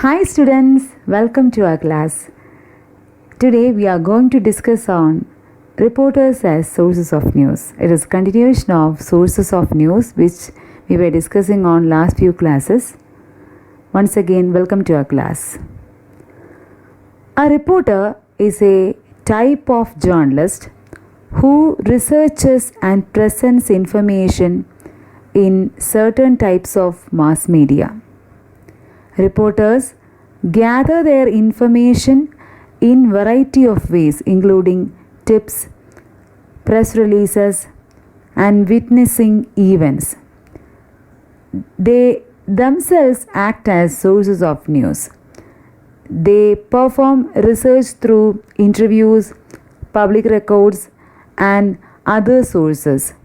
Hi students, welcome to our class. Today we are going to discuss on reporters as sources of news. It is continuation of sources of news which we were discussing on last few classes. Once again, welcome to our class. A reporter is a type of journalist who researches and presents information in certain types of mass media. Reporters gather their information in variety of ways including tips, press releases and witnessing events. They themselves act as sources of news. They perform research through interviews, public records and other sources.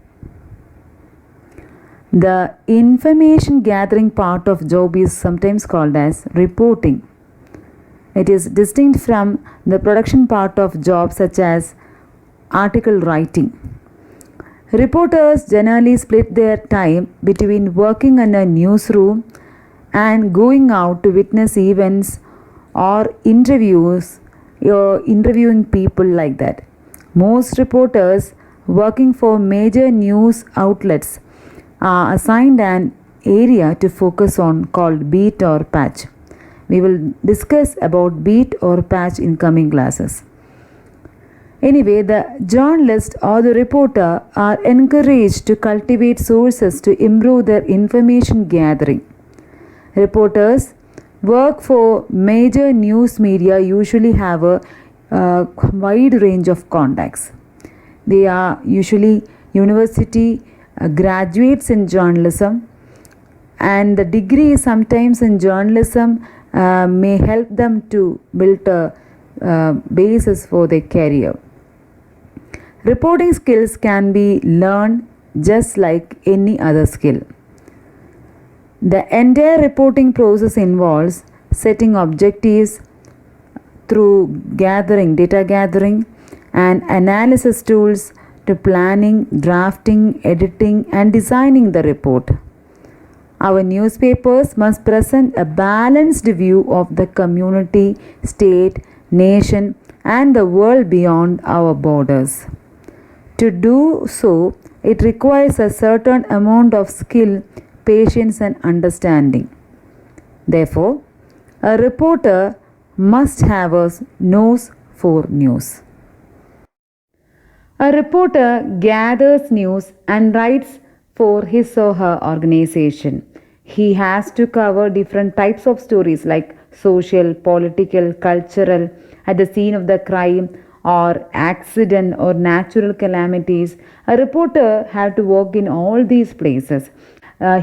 The information gathering part of job is sometimes called as reporting. It is distinct from the production part of job such as article writing. Reporters generally split their time between working in a newsroom and going out to witness events or interviewing people like that. Most reporters working for major news outlets are assigned an area to focus on called beat or patch. We will discuss about beat or patch in coming classes. Anyway, the journalist or the reporter are encouraged to cultivate sources to improve their information gathering. Reporters work for major news media usually have a wide range of contacts. They are usually university graduates in journalism, and the degree sometimes in journalism may help them to build a basis for their career. Reporting skills can be learned just like any other skill. The entire reporting process involves setting objectives through data gathering and analysis tools to planning, drafting, editing and designing the report. Our newspapers must present a balanced view of the community, state, nation and the world beyond our borders. To do so, it requires a certain amount of skill, patience and understanding. Therefore, a reporter must have a nose for news. A reporter gathers news and writes for his or her organization. He has to cover different types of stories like social, political, cultural, at the scene of the crime or accident or natural calamities. A reporter have to work in all these places.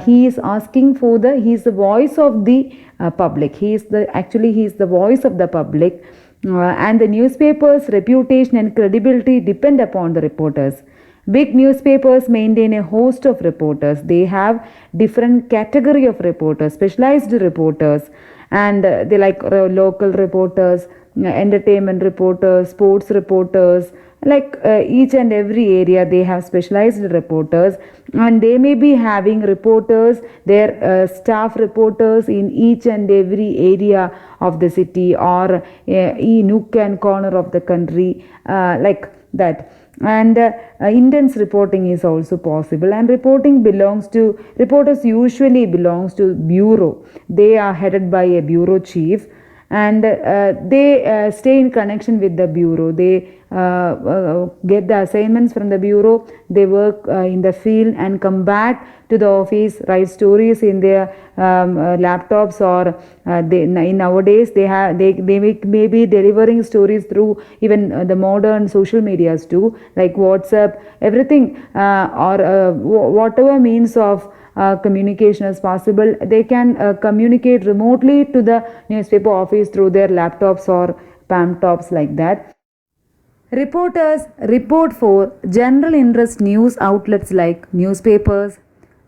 He is the voice of the public. He is the voice of the public. And the newspaper's reputation and credibility depend upon the reporters. Big newspapers maintain a host of reporters. They have different category of reporters, specialized reporters, and they like local reporters, entertainment reporters, sports reporters, like each and every area they have specialized reporters, and they may be having reporters, their staff reporters in each and every area of the city or nook and corner of the country, like that. And intense reporting is also possible, and reporters usually belongs to bureau. They are headed by a bureau chief, and they stay in connection with the bureau. They get the assignments from the bureau. They work in the field and come back to the office, write stories in their laptops, or nowadays they may be delivering stories through even the modern social medias too, like WhatsApp, everything, or whatever means of communication is possible. They can communicate remotely to the newspaper office through their laptops or palm tops like that. Reporters report for general interest news outlets like newspapers,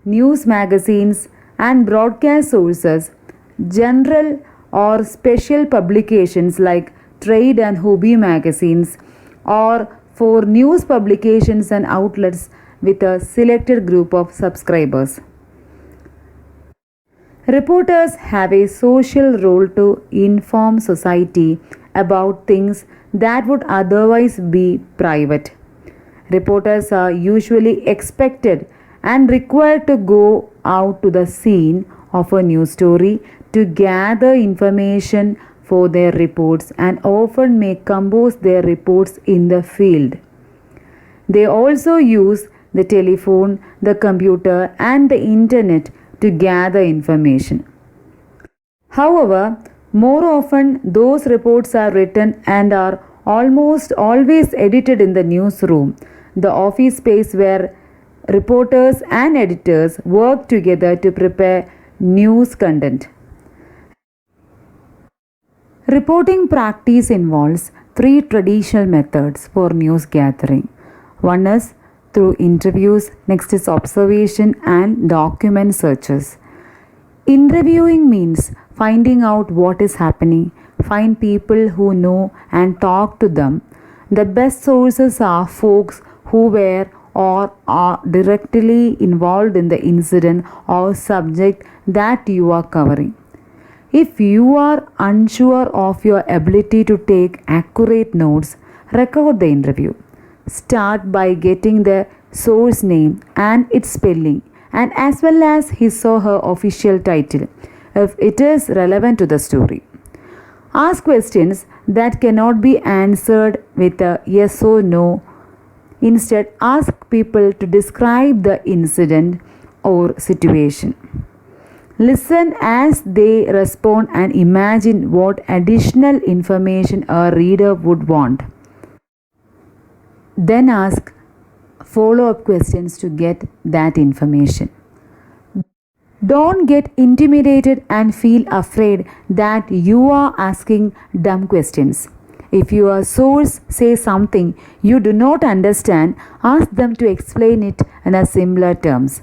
news magazines and broadcast sources, general or special publications like trade and hobby magazines, or for news publications and outlets with a selected group of subscribers. Reporters have a social role to inform society about things that would otherwise be private. Reporters are usually expected and required to go out to the scene of a news story to gather information for their reports and often may compose their reports in the field. They also use the telephone, the computer, and the internet to gather information. However, more often those reports are written and are almost always edited in the newsroom, the office space where reporters and editors work together to prepare news content. Reporting practice involves three traditional methods for news gathering. One is through interviews, next is observation and document searches. Interviewing means finding out what is happening, find people who know and talk to them. The best sources are folks who were or are directly involved in the incident or subject that you are covering. If you are unsure of your ability to take accurate notes, record the interview. Start by getting the source name and its spelling, and as well as his or her official title if it is relevant to the story. Ask questions that cannot be answered with a yes or no. Instead, ask people to describe the incident or situation. Listen as they respond and imagine what additional information a reader would want. Then ask follow up questions to get that information. Don't get intimidated and feel afraid that you are asking dumb questions. If your source says something you do not understand, ask them to explain it in a similar terms.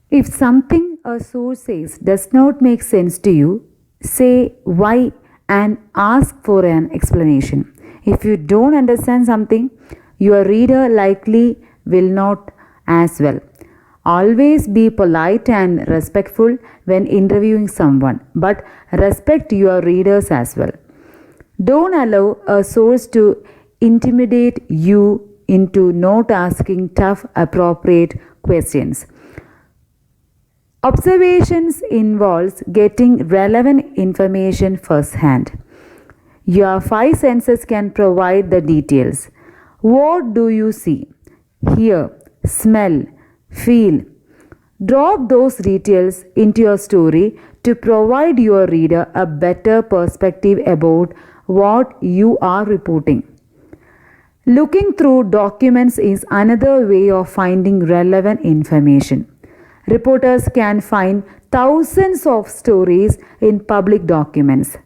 If something a source says does not make sense to you, say why and ask for an explanation. If you don't understand something, your reader likely will not as well. Always be polite and respectful when interviewing someone, but respect your readers as well. Don't allow a source to intimidate you into not asking tough, appropriate questions. Observations involves getting relevant information firsthand. Your five senses can provide the details. What do you see, hear, smell, feel? Drop those details into your story to provide your reader a better perspective about what you are reporting. Looking through documents is another way of finding relevant information. Reporters can find thousands of stories in public documents.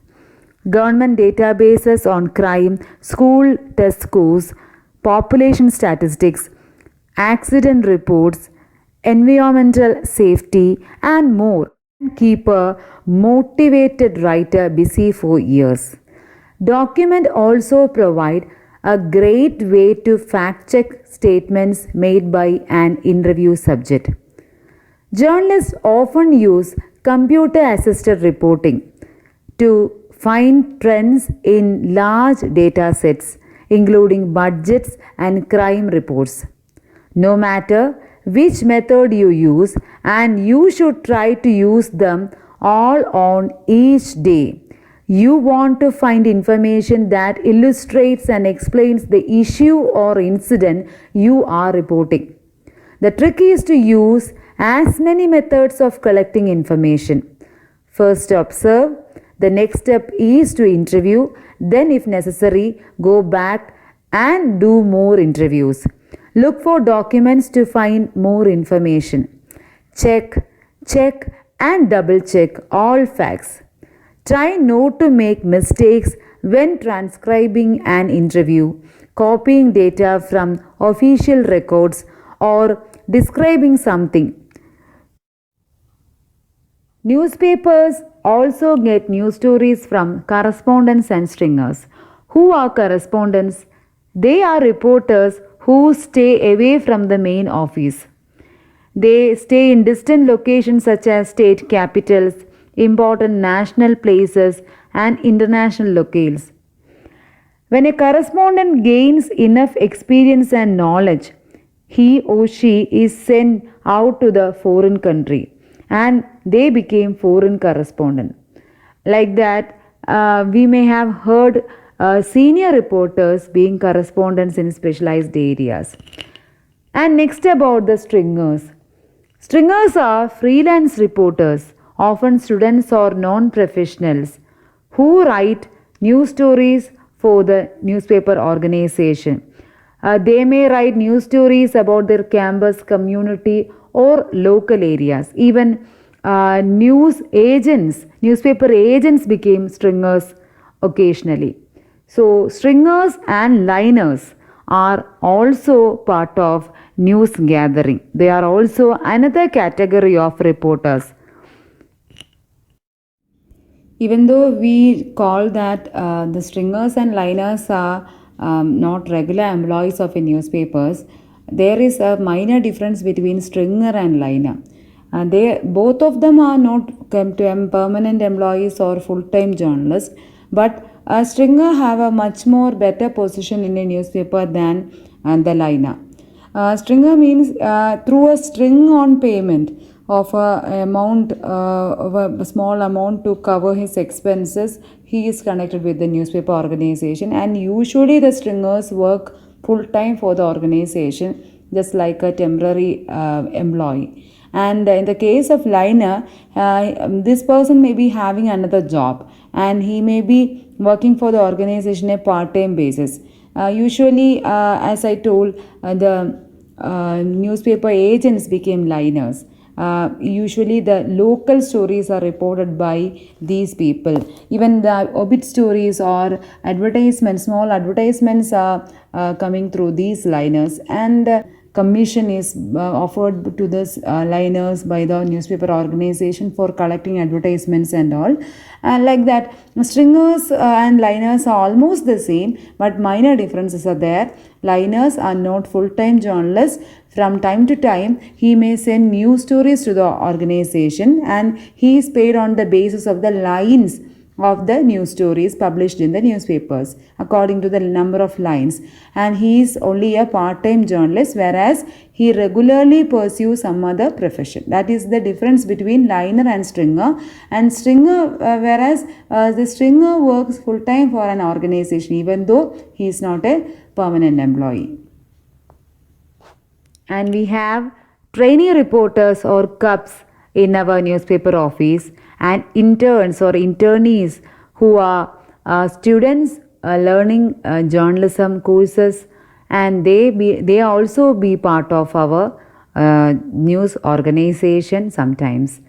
Government databases on crime, school test scores, population statistics, accident reports, environmental safety, and more keep a motivated writer busy for years. Document also provide a great way to fact check statements made by an interview subject. Journalists often use computer assisted reporting to find trends in large data sets, including budgets and crime reports. No matter which method you use, and you should try to use them all on each day. You want to find information that illustrates and explains the issue or incident you are reporting. The trick is to use as many methods of collecting information. First, observe. The next step is to interview. Then, if necessary, go back and do more interviews. Look for documents to find more information. Check, and double check all facts. Try not to make mistakes when transcribing an interview, copying data from official records, or describing something. Newspapers also get news stories from correspondents and stringers. Who are correspondents? They are reporters who stay away from the main office. They stay in distant locations such as state capitals, important national places, and international locales. When a correspondent gains enough experience and knowledge, he or she is sent out to the foreign country and they became foreign correspondent. Like that, we may have heard senior reporters being correspondents in specialized areas. And next about the stringers. Stringers are freelance reporters, often students or non professionals, who write news stories for the newspaper organization. They may write news stories about their campus, community, or local areas. Even newspaper agents became stringers occasionally. So, stringers and liners are also part of news gathering. They are also another category of reporters. Even though we call that the stringers and liners are not regular employees of a newspapers, there is a minor difference between stringer and liner. They both of them are not permanent employees or full-time journalists, but a stringer have a much more better position in a newspaper than the liner. Stringer means through a string on payment of a small amount to cover his expenses, he is connected with the newspaper organization, and usually the stringers work full time for the organization just like a temporary employee. And in the case of liner, this person may be having another job and he may be working for the organization a part-time basis. Usually, as I told, the newspaper agents became liners. Usually, the local stories are reported by these people. Even the obit stories or advertisements, small advertisements are coming through these liners, and commission is offered to the liners by the newspaper organization for collecting advertisements and all. Like that, stringers and liners are almost the same, but minor differences are there. Liners are not full-time journalists. From time to time, he may send news stories to the organization, and he is paid on the basis of the lines of the news stories published in the newspapers according to the number of lines, and he is only a part-time journalist, whereas he regularly pursues some other profession. That is the difference between liner and stringer. And stringer, whereas the stringer works full-time for an organization even though he is not a permanent employee. And we have trainee reporters or cubs in our newspaper office, and interns or internees who are students learning journalism courses, and they also be part of our news organization sometimes.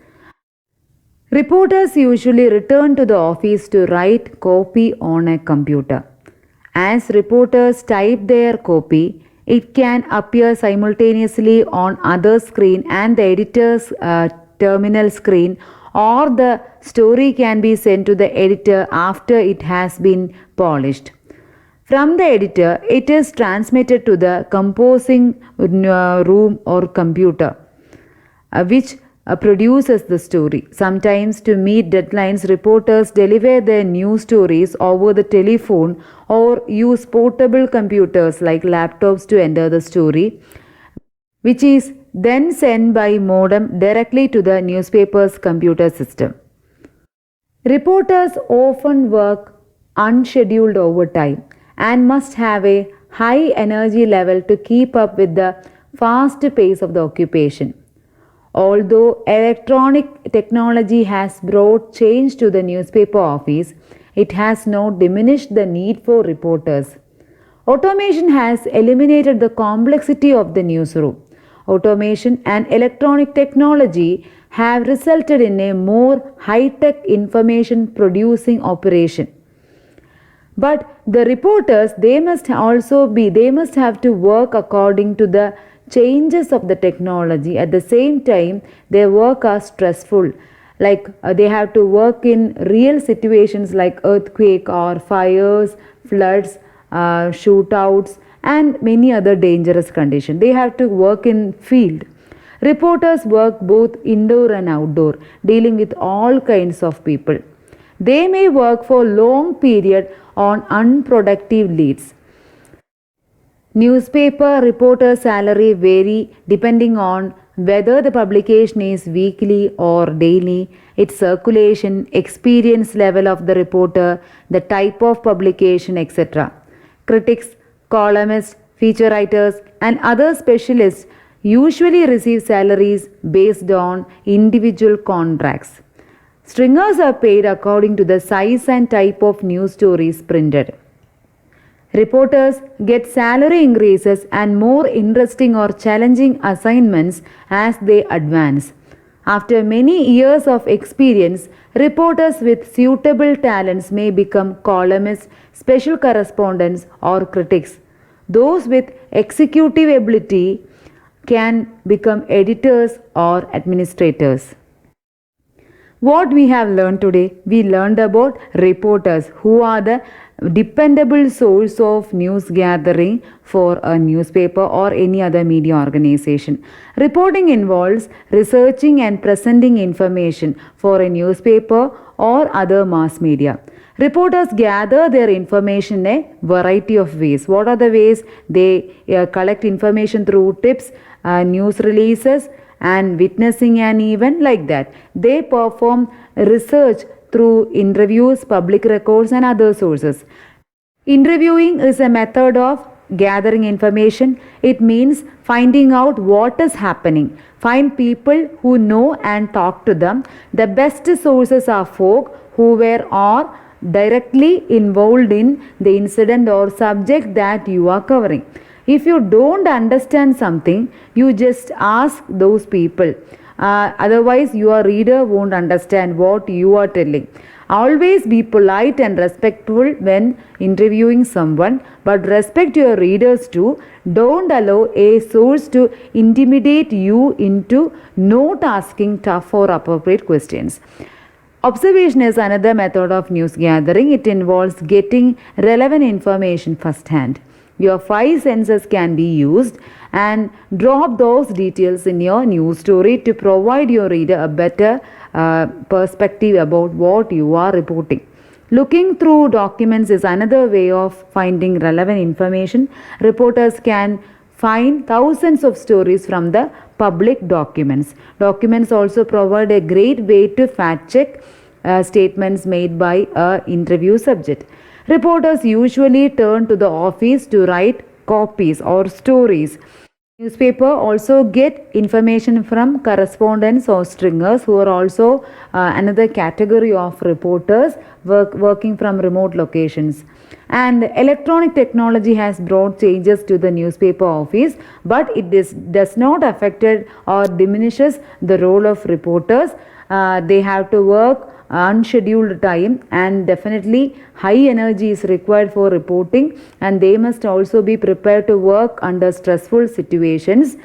Reporters usually return to the office to write copy on a computer. As reporters type their copy, it can appear simultaneously on other screen and the editor's terminal screen, or the story can be sent to the editor after it has been polished. From the editor, it is transmitted to the composing room or computer, which produces the story. Sometimes, to meet deadlines, reporters deliver their news stories over the telephone or use portable computers like laptops to enter the story, which is then sent by modem directly to the newspaper's computer system. Reporters often work unscheduled overtime and must have a high energy level to keep up with the fast pace of the occupation. Although electronic technology has brought change to the newspaper office, it has not diminished the need for reporters. Automation has eliminated the complexity of the newsroom. Automation and electronic technology have resulted in a more high-tech information producing operation. But the reporters, they must have to work according to the changes of the technology. At the same time, their work are stressful. Like they have to work in real situations like earthquake or fires, floods, shootouts, and many other dangerous conditions. They have to work in field. Reporters work both indoor and outdoor, dealing with all kinds of people. They may work for long period on unproductive leads. Newspaper reporter salary vary depending on whether the publication is weekly or daily, its circulation, experience level of the reporter, the type of publication, etc. Critics, columnists, feature writers, and other specialists usually receive salaries based on individual contracts. Stringers are paid according to the size and type of news stories printed. Reporters get salary increases and more interesting or challenging assignments as they advance. After many years of experience, reporters with suitable talents may become columnists, special correspondents, or critics. Those with executive ability can become editors or administrators. What we have learned today, we learned about reporters who are the dependable source of news gathering for a newspaper or any other media organization. Reporting involves researching and presenting information for a newspaper or other mass media. Reporters gather their information in a variety of ways. What are the ways? They collect information through tips, news releases, and witnessing an event like that. They perform research through interviews, public records, and other sources. Interviewing is a method of gathering information. It means finding out what is happening. Find people who know and talk to them. The best sources are folk who were or directly involved in the incident or subject that you are covering. If you don't understand something, you just ask those people. Otherwise, your reader won't understand what you are telling. Always be polite and respectful when interviewing someone, but respect your readers too. Don't allow a source to intimidate you into not asking tough or appropriate questions. Observation is another method of news gathering. It involves getting relevant information firsthand. Your five senses can be used and drop those details in your news story to provide your reader a better perspective about what you are reporting. Looking through documents is another way of finding relevant information. Reporters can find thousands of stories from the public documents. Documents also provide a great way to fact check statements made by an interview subject. Reporters usually turn to the office to write copies or stories. Newspaper also get information from correspondents or stringers who are also another category of reporters working from remote locations. And electronic technology has brought changes to the newspaper office, but it does not affect or diminishes the role of reporters. They have to work unscheduled time, and definitely high energy is required for reporting, and they must also be prepared to work under stressful situations.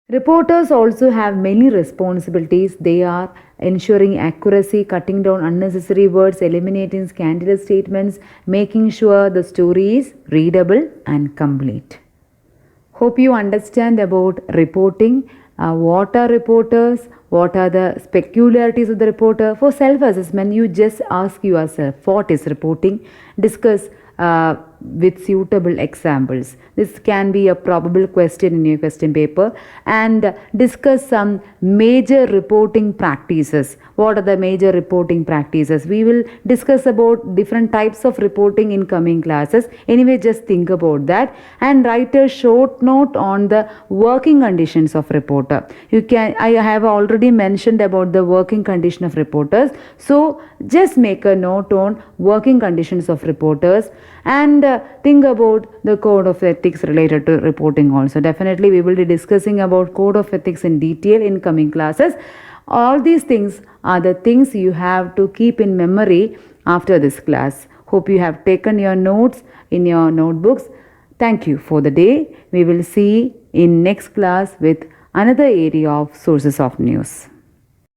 Reporters also have many responsibilities. They are ensuring accuracy, cutting down unnecessary words, eliminating scandalous statements, making sure the story is readable and complete. Hope you understand about reporting. What are reporters? What are the peculiarities of the reporter? For self-assessment, you just ask yourself, what is reporting? Discuss with suitable examples. This can be a probable question in your question paper, and discuss some major reporting practices. What are the major reporting practices? We will discuss about different types of reporting in coming classes. Anyway, just think about that and write a short note on the working conditions of reporter. I have already mentioned about the working condition of reporters. So just make a note on working conditions of reporters, and think about the code of ethics related to reporting also. Definitely we will be discussing about code of ethics in detail in coming classes. All these things are the things you have to keep in memory after this class. Hope you have taken your notes in your notebooks. Thank you for the day. We will see in next class with another area of sources of news.